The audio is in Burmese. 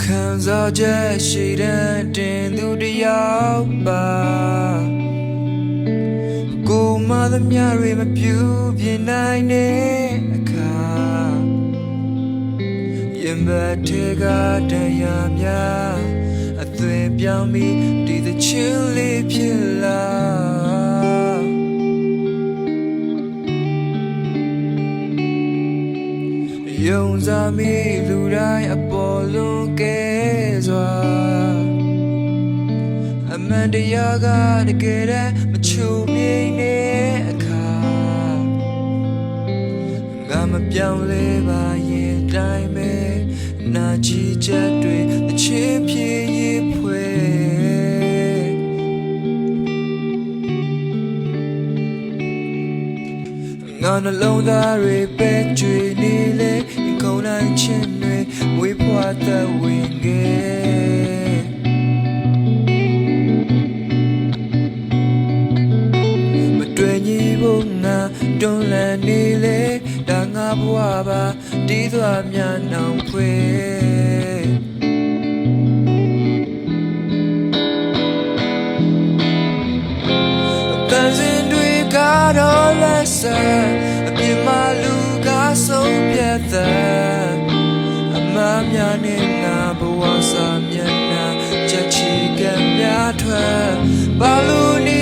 ခံစားချက်ရှိတဲ့တင်သူတယောက်ပါကိုမသမျှတွေမပြူပြင်းနိုင်တဲ့အခါရင်ဘတ်ထဲကတရားများအသွင်ပြောင်းပြီးဒီသချင်းလေးဖြစ်လာယုံစားမိလူတိုင်းအပေါ်လွန်ကဲစွာအမှန်တရားကတကယ်တမ်းမချုံမြိန်တဲ့အခါငါမပြောင်းလဲပါရင်တိုင်းပဲနာကြည့်ချက်တွေအချင်းဖြစ်ရေးဖွယ်ငါနှလုံးသားတွေပဲကြွေနေလေခုံနိုင်ချင်းတွေဝေးဖွာသက်ဝင်ခဲ့မတွေ့ညီဖို့ငါတွန်းလှန်နေလေဒါငါဘဝပါတီးသွားများနောင်ဖွယ်တန်စင်တွေကတော့လက်ဆက်အပြစ်မှလူကဆုံးဖြတ်တဲ့အမှန်များနဲ့ငါဘဝစာမျက်နှာချက်ချီကံများထွက်ဘာလို့နေ